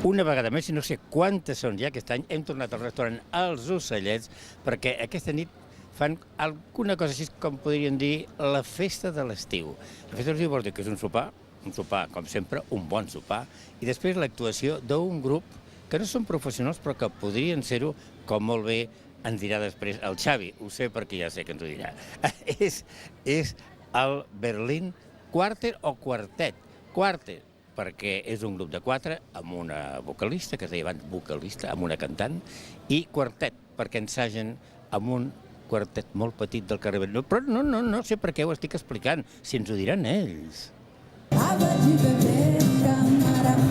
Una vegada més, i no sé quantes són ja aquest any, hem tornat al restaurant Els Ocellets perquè aquesta nit fan alguna cosa així com podríem dir la festa de l'estiu. La festa de l'estiu vol dir que és un sopar, com sempre, un bon sopar, i després l'actuació d'un grup que no són professionals però que podrien ser-ho, com molt bé ens dirà després el Xavi, ho sé perquè ja sé que ens ho dirà. És el Berlín Quartet o Quartet. Quartet, perquè és un grup de 4 amb una vocalista, que es deia abans vocalista, amb una cantant, i quartet, perquè ensagen amb un quartet molt petit del carrer. Però no sé per què ho estic explicant, si ens ho diran ells. Água de beber, camarão.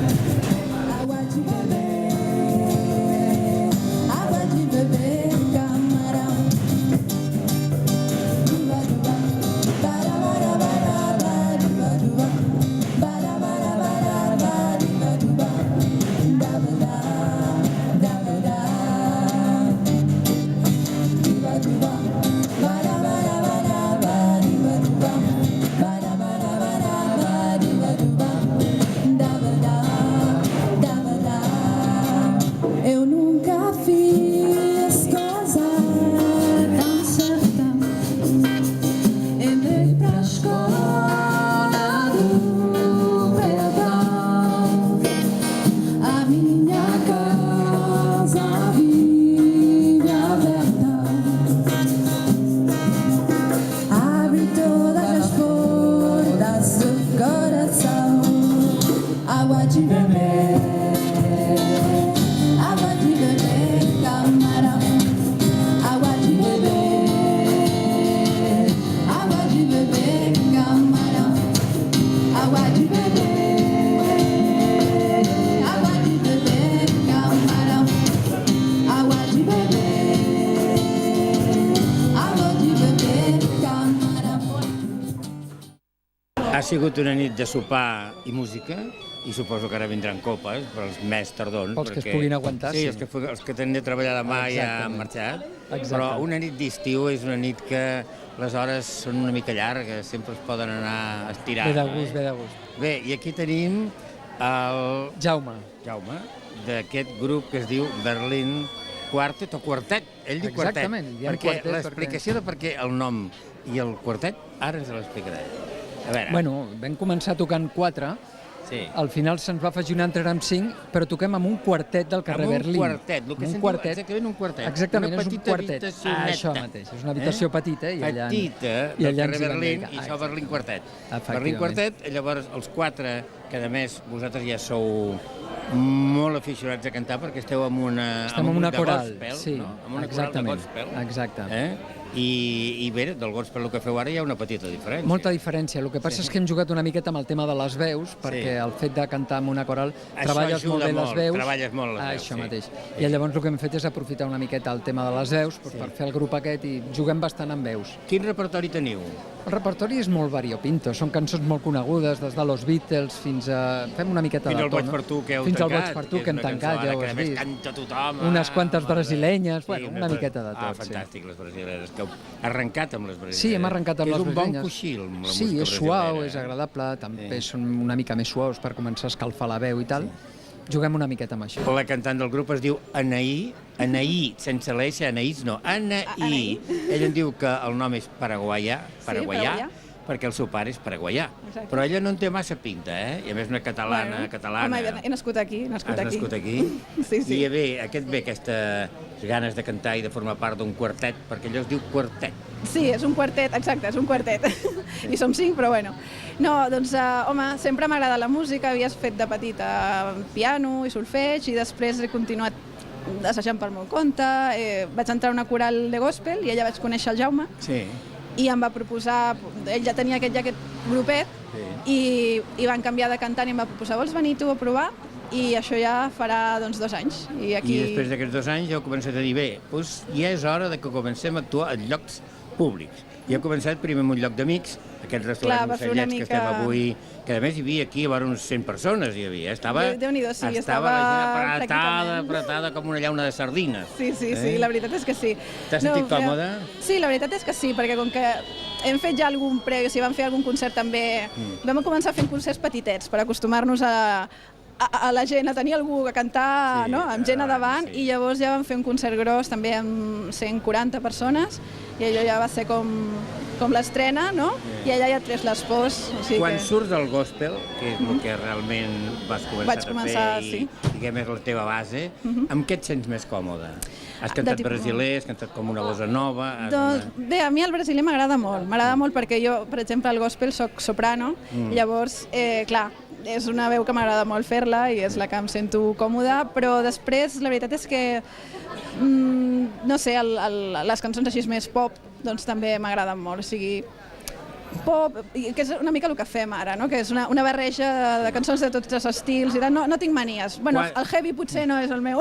Água de beber. Água de beber, camarão. Duba, duba. Bara, bara, bara, bara, duba, duba. Bara, bara, bara, bara, duba, duba. Da, da, da, da, da. Duba, duba. Bara, bara, bara, bara, duba, duba. Bara, bara, bara, bara, duba, duba. Da, da, da, da, da. Eu nunca fiz coisa tão certa. Entrei pra escola do perdão. A minha casa vive aberta. Abre todas as portas do coração. Água de beber. Água de beber, camarão. Água de beber. Água de beber, camarão. Água de beber. Água de beber, camarão. Água de beber. Água de beber, camarão. Ha sigut una nit de sopar i música, i suposo que ara vindran copes per als més tardons. Pels que es puguin aguantar, sí. sí. Els que tenen de treballar demà ja han marxat. Però una nit d'estiu és una nit que les hores són una mica llargues, sempre es poden anar estirant. Ve de gust, ve de gust. Bé, i aquí tenim el Jaume. Jaume, d'aquest grup que es diu Berlín Quartet o Quartet. Ell diu quartet. Exactament, diem Perquè quartet l'explicació de per què el nom i el quartet, ara ens l'explicarà ell. A veure, Bueno, vam començar tocant 4, sí. al final se'ns va afegir un altre, érem 5, però toquem amb un quartet del carrer Berlín. Amb un quartet, el que se'n diu exactament un quartet. Exactament, una és un petita quartet. habitacioneta. Això mateix, és una habitació petita i allà... Petita, i del allà carrer ens hi vam Berlín, dedicar. i això Berlín Quartet. Efectivament. Berlín Quartet, i llavors els 4, que a més vosaltres ja sou molt aficionats a cantar perquè esteu amb una... Estem en una coral, gospel, sí, no? Amb una exactament, coral de gospel. exacte. I bé, del gospel el que feu ara hi ha una petita diferència. Molta diferència. El que passa és que hem jugat una miqueta amb el tema de les veus, perquè el fet de cantar amb una coral treballes molt bé les veus. Treballes molt les veus, Això sí. mateix. I llavors el que hem fet és aprofitar una miqueta el tema de les veus per fer el grup aquest i juguem bastant amb veus. Quin repertori teniu? El repertori és molt variopinto, són cançons molt conegudes, des de los Beatles fins a... Fem una miqueta Fins de al tot, Boig per tu que heu Fins tancat. al Boig per tu que hem tancat, ja ho has vist. Que a més canta tothom. Unes quantes brasilenyes, Sí, bueno, una miqueta de tot. fantàstic, les brasileres, que heu arrencat amb les brasileres. Sí, hem arrencat amb les brasilenyes. És un bon coixí, la música Sí, és suau, brasilera. és agradable, també són una mica més suaus per començar a escalfar la veu i tal. Juguem una miqueta amb això. La cantant del grup es diu Anaí, sense la S, Anaís no, Anaí. Ella em diu que el nom és paraguaià, paraguaià. perquè el seu pare és paraguaià. Exacte. Però ella no en té massa pinta, I a més una catalana. Home, he nascut aquí, Has nascut aquí? Sí, sí. I bé, aquestes ganes de cantar i de formar part d'un quartet, perquè allò es diu quartet. Sí, és un quartet, exacte, és un quartet. I som 5, però bueno. No, doncs, home, sempre m'ha agradat la música, havies fet de petita piano i solfeig, i després he continuat assajant per meu compte, vaig entrar a una coral de gospel i allà vaig conèixer el Jaume, Sí. i em va proposar, ell ja tenia aquest grupet, i van canviar de cantant i em va proposar, vols venir tu a provar? I això ja farà 2 anys. I després d'aquests 2 anys ja heu començat a dir, bé, doncs ja és hora que comencem a actuar en llocs públics. I heu començat primer en un lloc d'amics, aquest restaurant Ocellets que estem avui, que a més hi havia aquí vora uns 100 persones, hi havia. Déu-n'hi-do, sí, estava la gent apretada com una llauna de sardines. Sí, la veritat és que sí. T'has sentit còmode? Sí, la veritat és que sí, perquè com que hem fet ja algun preu, o sigui, vam fer algun concert també, vam començar fent concerts petitets per acostumar-nos a a la gent, a tenir algú a cantar, Sí, no? Amb gent a davant, sí. i llavors ja vam fer un concert gros també amb 140 persones, i allò ja va ser com l'estrena, no? I allà ja et fes les pors. O sigui Quan que... surts del gospel, que és el que realment vas Vaig començar començar, a fer sí. i diguem és la teva base, amb què et sents més còmode? Has cantat tipus- brasiler, has cantat com una bossa nova... Doncs, bé, a mi el brasiler m'agrada molt perquè jo, per exemple, al gospel soc soprano, llavors, clar, és una veu que m'agrada molt fer-la i és la que em sento còmoda, però després la veritat és que, no sé, les cançons així més pop doncs també m'agraden molt, o sigui, pop, que és una mica el que fem ara, no? Que és una barreja de cançons de tots els estils i tal. No tinc manies. Bueno, el heavy potser no és el meu,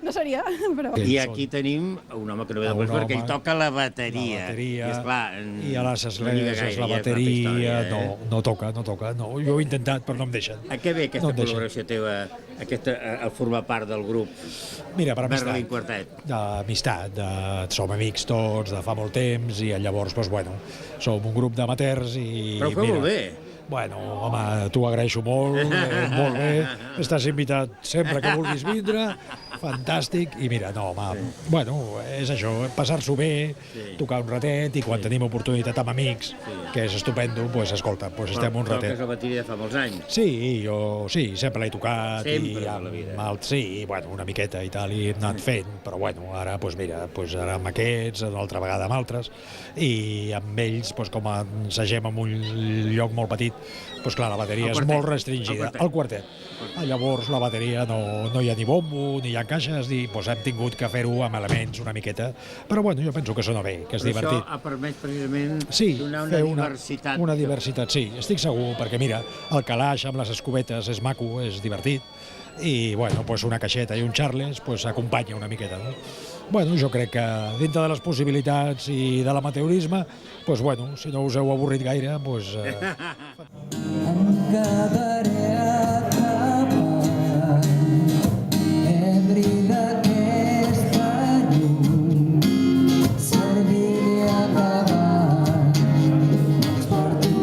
no seria, però... I aquí tenim un home que no ve de Un res perquè ell home, toca la bateria. La bateria, I, esclar, i a les no lliga esglésies gaire, la ja és una altra bateria història, no toca. No. Jo ho he intentat, però no em deixen. A què ve aquesta No em deixen. col·laboració teva, el formar part del grup Mira, per Berlín amistat. Quartet? D'amistat, som amics tots de fa molt temps i llavors, doncs, bueno, som un grup d'amateurs i... Però ho feu molt bé. Bueno, home, t'ho agraeixo molt, molt bé. Estàs invitat sempre que vulguis vindre, fantàstic. I mira, no, home, bueno, és això, passar-s'ho bé, tocar un ratet i quan tenim oportunitat amb amics, que és estupendo, doncs escolta, doncs estem un ratet. Toques la bateria de fa molts anys. Sí, jo sí, sempre l'he tocat Sempre, i tota la vida. sí, bueno, una miqueta i tal, i hem anat fent, però bueno, ara, doncs mira, doncs ara amb aquests, una altra vegada amb altres, i amb ells, doncs com ensagem en un lloc molt petit, doncs clar, la bateria és molt restringida. El quartet. Llavors la bateria no hi ha ni bombo, ni hi ha caixes, doncs hem tingut que fer-ho amb elements una miqueta, però bueno, jo penso que sona bé, que és Però divertit. això ha permès precisament Sí, donar una fer diversitat. una diversitat, sí, estic segur, perquè mira, el calaix amb les escobetes és maco, és divertit, i bueno, pues una caixeta i un Charles pues acompanya una miqueta, no? Bueno, jo crec que dintre de les possibilitats i de l'amateurisme, pues bueno, si no us heu avorrit gaire, pues... Acabaré atrapat, ebri d'aquesta llum, servir-li acabats per tu.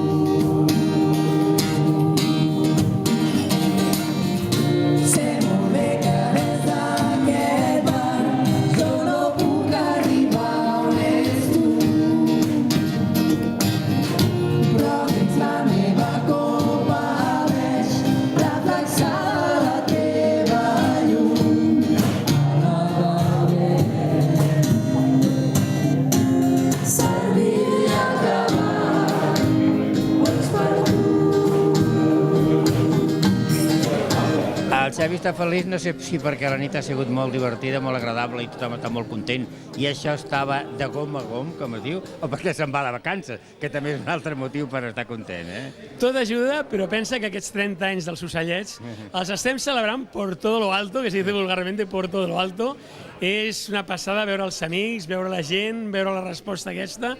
Sé molt bé que des d'aquest bar jo no puc arribar on ets tu, però dins la meva copa veig reflexada la teva llum. Acabaré servir-li acabat doncs per tu. El Xavi està feliç, no sé si perquè la nit ha sigut molt divertida, molt agradable i tothom està molt content i això estava de gom a gom, com es diu, o perquè se'n va de vacances, que també és un altre motiu per estar content, Tot ajuda, però pensa que aquests 30 anys dels Ocellets els estem celebrant por todo lo alto, que se dice vulgarmente por todo lo alto. És una passada veure els amics, veure la gent, veure la resposta aquesta,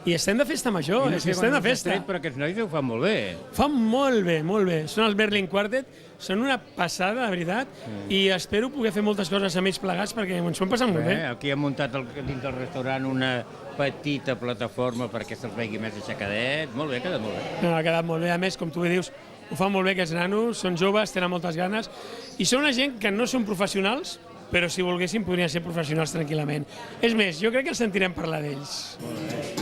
i estem de festa major, és que estem de festa. Però aquests nois ho fan molt bé. Fan molt bé, molt bé. Són els Berlin Quartet, són una passada, de veritat, i espero poder fer moltes coses amb ells plegats perquè ens ho hem passat molt bé. Aquí hem muntat dins del restaurant una petita plataforma perquè se'ls vegi més aixecadet. Molt bé, ha quedat molt bé. Ha quedat molt bé, a més, com tu bé dius, ho fan molt bé aquests nanos, són joves, tenen moltes ganes, i són una gent que no són professionals, però si volguessin podrien ser professionals tranquil·lament. És més, jo crec que els sentirem parlar d'ells. Molt bé.